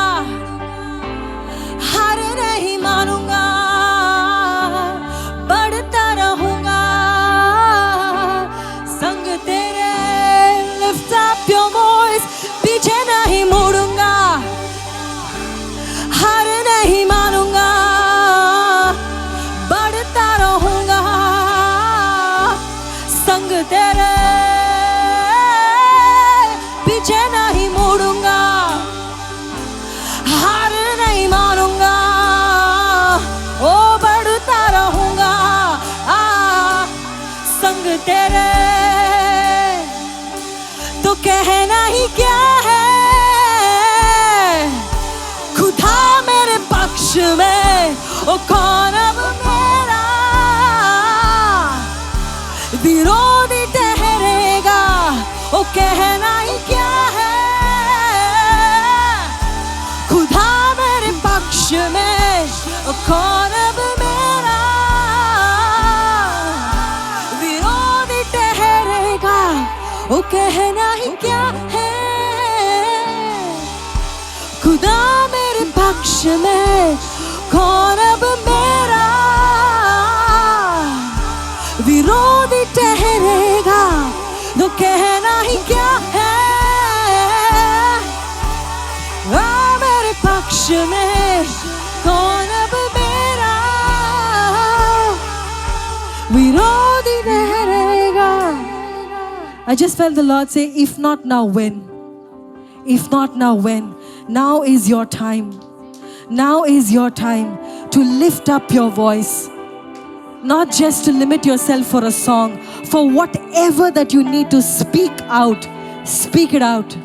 हार नहीं मानूंगा, बढ़ता रहूंगा संग तेरे। Lift up your voice, पीछे नहीं मुड़ूंगा, हार नहीं मानूंगा, बढ़ता रहूंगा संग तेरे। पीछे नहीं मुड़ूंगा, हार नहीं मानूंगा, ओ बढ़ता रहूंगा संग तेरे। तो कहना ही क्या है, खुदा मेरे पक्ष में, ओ कौन अब मेरा विरोधी ठहरेगा। ओ कहना ही क्या है, खुदा मेरे पक्ष में, ओ कौन अब मेरा विरोधी ठहरेगा। ओ कहना ही क्या है, खुदा मेरे पक्ष में, कौन अब मेरा विरोधी ठहरेगा। तो कहना ही क्या है, मेरे पक्ष में, कौन अब मेरा विरोधी ठहरेगा। I just felt the Lord say, if not now, when? If not now, when? Now is your time. Now is your time to lift up your voice. Not just to limit yourself for a song. For whatever that you need to speak out, speak it out.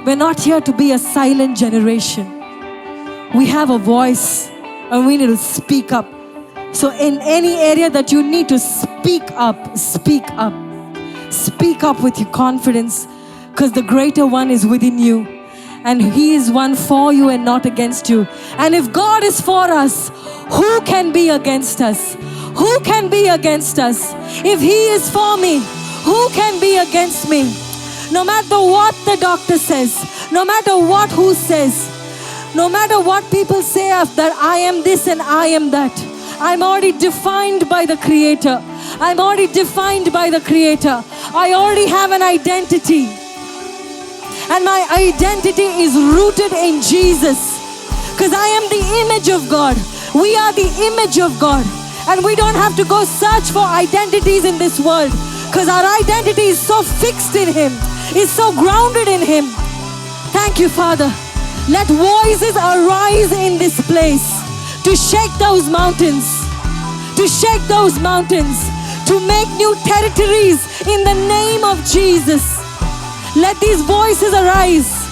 We're not here to be a silent generation. We have a voice. and we need to speak up. So in any area that you need to speak up, speak up. Speak up with your confidence, because the greater one is within you. And He is one for you and not against you. And if God is for us, who can be against us? Who can be against us? If He is for me, who can be against me? No matter what the doctor says, no matter what who says, no matter what people say of that I am this and I am that, I'm already defined by the Creator. I'm already defined by the Creator. I already have an identity. And my identity is rooted in Jesus. Because I am the image of God. We are the image of God. And we don't have to go search for identities in this world. Because our identity is so fixed in Him. Is so grounded in Him. Thank you, Father. Let voices arise in this place. To shake those mountains. To shake those mountains. To make new territories in the name of Jesus. Let these voices arise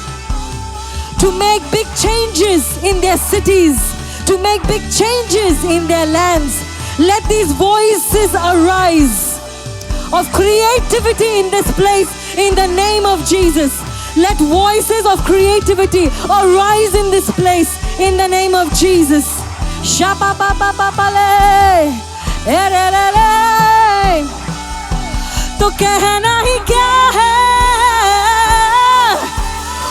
to make big changes in their cities, to make big changes in their lands. Let these voices arise of creativity in this place in the name of Jesus. Let voices of creativity arise in this place in the name of Jesus. Shabba-ba-ba-ba-ba-le, erelele, तो कहना ही क्या है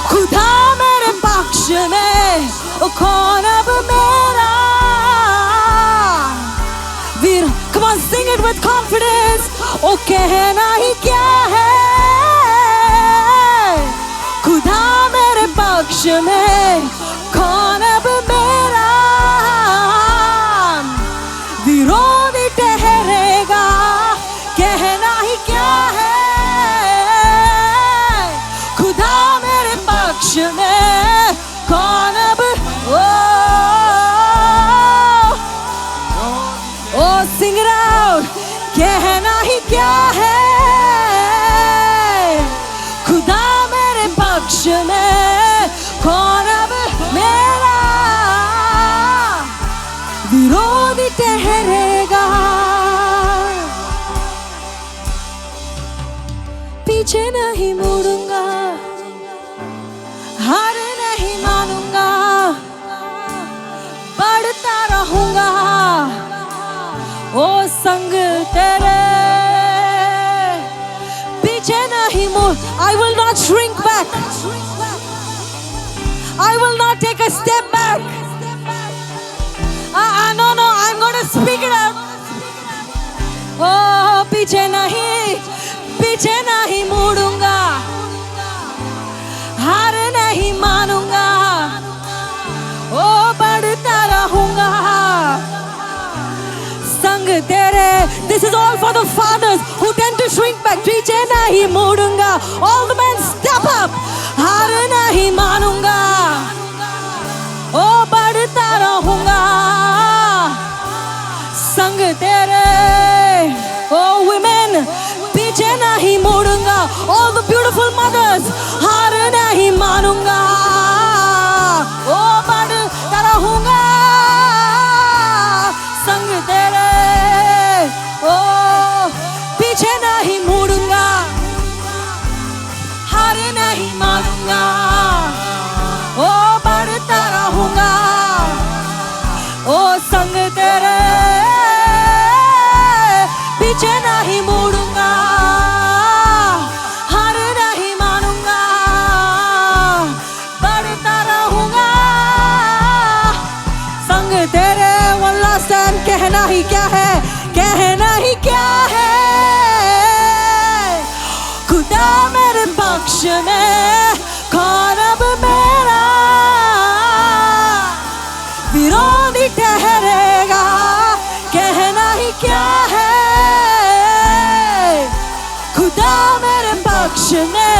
खुदा मेरे पक्ष में कौन अब मेरा वीर come on sing it with confidence ओ कहना ही क्या है खुदा मेरे पक्ष में कौन अब मेरा विरोधी ठहरेगा कहना ही क्या है खुदा मेरे पक्ष में कौन अब ओ sing it out कहना ही क्या है खुदा मेरे पक्ष में कौन अब मेरा विरोधी ठहरेगा पीछे नहीं मुड़ूंगा हार नहीं मानूंगा बढ़ता रहूंगा ओ संग तेरे पीछे नहीं मुड़ I will not shrink back I will not take a step back no I'm going to speak it out oh पीछे नहीं मुड़ूंगा हार नहीं मानूंगा ओ बढ़ता रहूंगा संग तेरे this is all for the fathers who tend to shrink back पीछे नहीं मुड़ूंगा all the men step up हार नहीं मानूंगा ओ बढ़ता रहूंगा संग तेरे oh women पीछे नहीं मुड़ूंगा all the beautiful mothers हार नहीं मानूंगा ओ बढ़ता रहूंगा संग तेरे ओ पीछे नहीं मुड़ूंगा हार नहीं मानूंगा ओ बढ़ता रहूंगा ओ संग तेरे पीछे नहीं मुड़ूंगा हार नहीं मानूंगा बढ़ता रहूंगा संग तेरे one last time कहना ही क्या है खुदा मेरे पक्ष में कौन अब मेरा विरोधी ठहरेगा कहना ही क्या है खुदा मेरे पक्ष में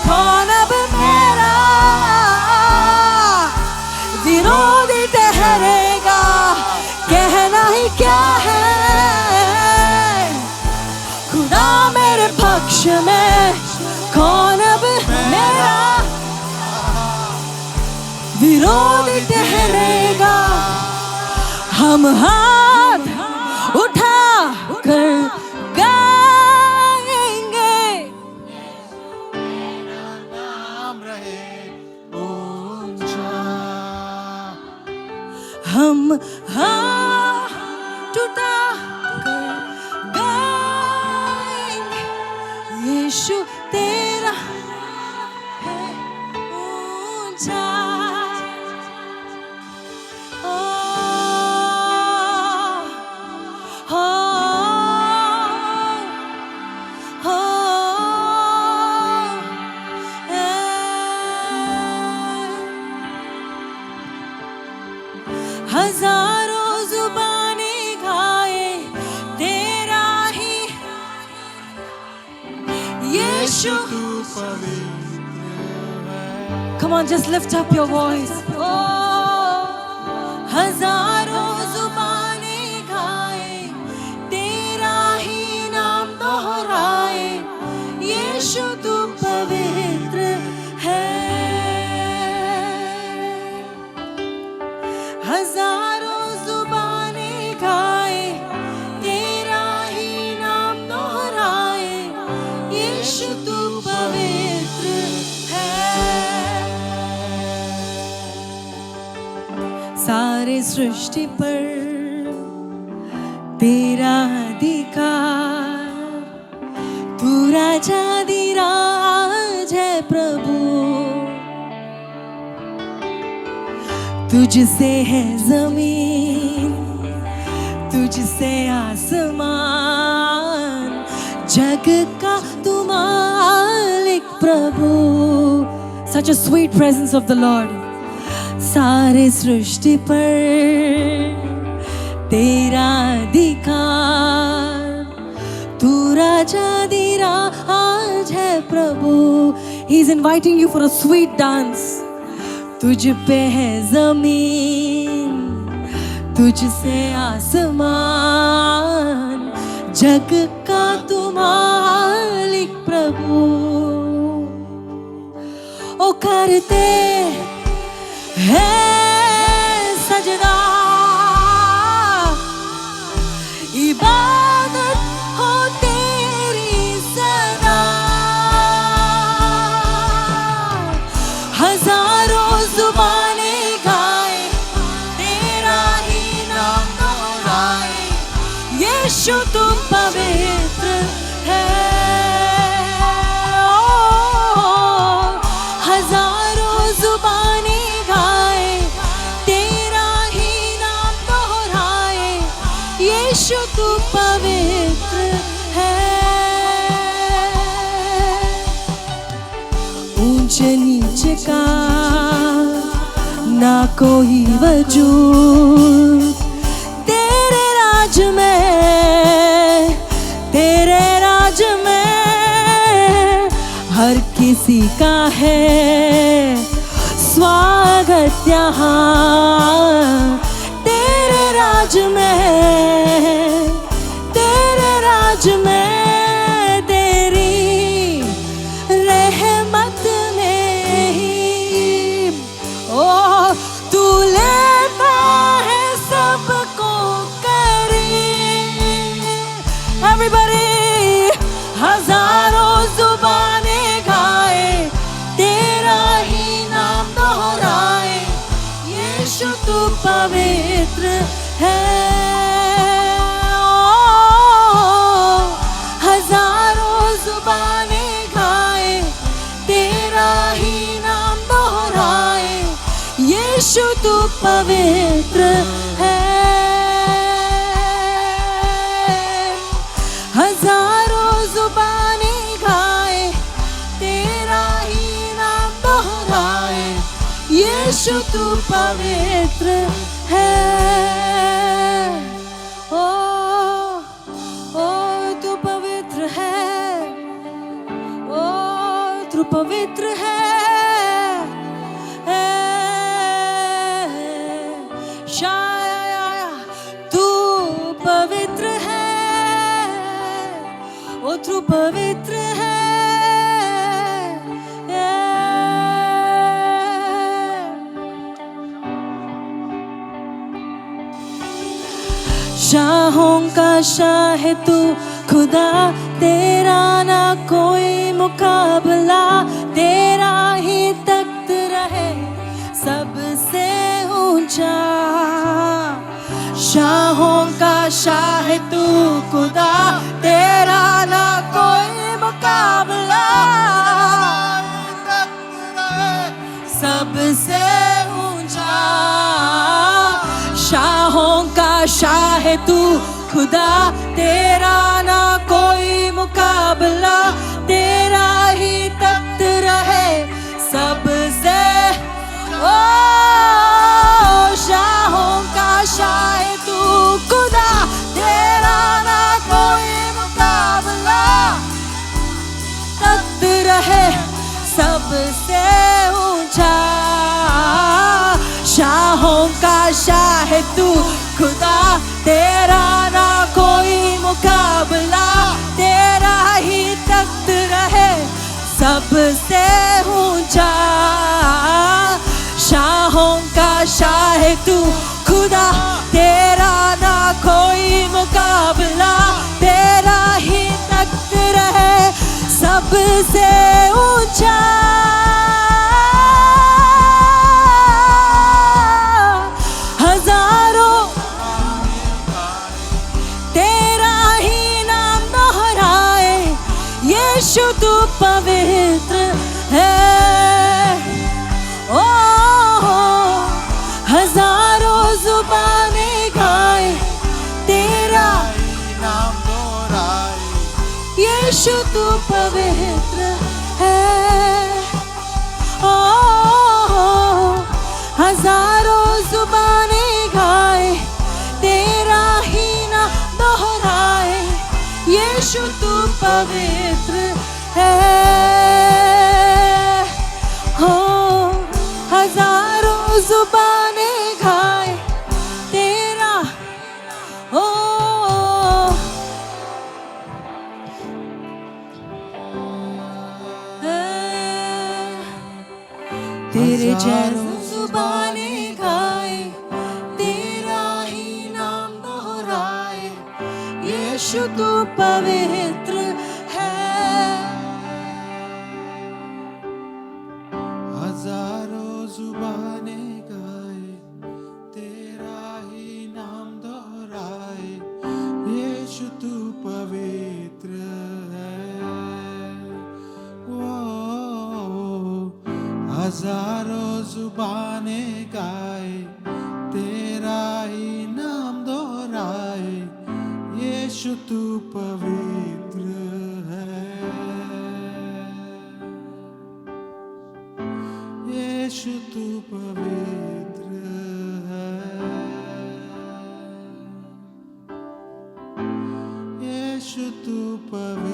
कौन अब मेरा विरोधी ठहरेगा कहना ही क्या है खुदा मेरे पक्ष में कौन अब मेरा विरोधी ठहरेगा हम हाथ उठा कर गाएंगे, नाम रहे ऊंचा। हम हाथ उठा कर गाएंगे, यीशु तेरा है ऊंचा। हजारों जुबानें गाए तेरा ही, यीशु तू पवित्र है। Come on, just lift up your voice. Oh, हजारों जुबानें गाए तेरा ही नाम दोहराए, यीशु तू पवित्र है। हजारों जुबानें गाए तेरा ही नाम दोहराए, यीशु तू पवित्र है। सारे सृष्टि पर तेरा अधिकार, तू राजाधिराज है प्रभु, तुझसे है जमीन, तुझसे आसमान, जग का तू मालिक प्रभु। Such a sweet presence of the Lord. सारे सृष्टि पर तेरा अधिकार, तू राजाधिराज है प्रभु। He is inviting you for a sweet dance. तुझ पे है जमीन, तुझसे आसमान, जग का तू मालिक प्रभु। ओ करते हैं सजदा, इबादत हो तेरी सदा। हजारों जुबानें गाए तेरा ही नाम दोहराए, यीशु तू पवित्र है। हजारों जुबानें गाए तेरा ही नाम दोहराए, यीशु तू पवित्र है। ऊंच नीचे का ना कोई वजूद, तेरे राज में, तेरे राज में हर किसी का है स्वागत यहाँ। तेरे राज में, तेरे राज में, तेरी रहमत में ही ओ तू लेता है सबको करीब। Everybody, हजारों जुबानें गाए तेरा ही नाम दोहराए, यीशु तू पवित्र है। हजारों जुबानें गाए तेरा ही नाम दोहराए, यीशु तू पवित्र है। हजारों जुबानें गाए तेरा ही नाम दोहराए, यीशु तू पवित्र है। ओ तू पवित्र है, ओ तू पवित्र है। शाया तू पवित्र है, ओ तू पवित्र है। शाहों का शाह है तू खुदा, तेरा ना कोई मुकाबला, तेरा ही तख्त रहे सबसे ऊंचा। शाहों का शाह है तू खुदा, तेरा ना कोई मुकाबला, सबसे ऊंचा। शाहों का शाह है तू खुदा, तेरा ना कोई मुकाबला, तेरा ही तख्त रहे सबसे। ओ शाहों का शाह है तू खुदा, तेरा ना कोई मुकाबला, तख्त रहे सबसे ऊंचा। शाहों का शाह है तू खुदा, तेरा ना कोई मुकाबला, तेरा ही तख्त रहे सबसे ऊंचा। शाहों का शाह है तू खुदा, तेरा ना कोई मुकाबला, तेरा ही तख्त रहे सबसे ऊंचा। हजारों तेरा ही नाम दोहराए, यीशु तू पवित्र है। ओ हजारों जुबानें गाए तेरा नाम दोहराए, यीशु तू पवित्र है। ओ हजारों जुबानें गाए तेरा ही नाम दोहराए, यीशु तू पवित्र है। हो हजारों जुबानें गाए तेरा, ओ तेरे जैसे जुबानें गाए, तेरा ही नाम दोहराए, यीशु तू पवित्र है। हजारों जुबानें गाए, तेरा ही नाम दोहराए, यीशु तू पवित्र है। वो हजारों जुबानें गाए, तेरा ही नाम दोहराए, यीशु तू पवित्र है। यीशु तू पवित्र है। यीशु तू पवित्र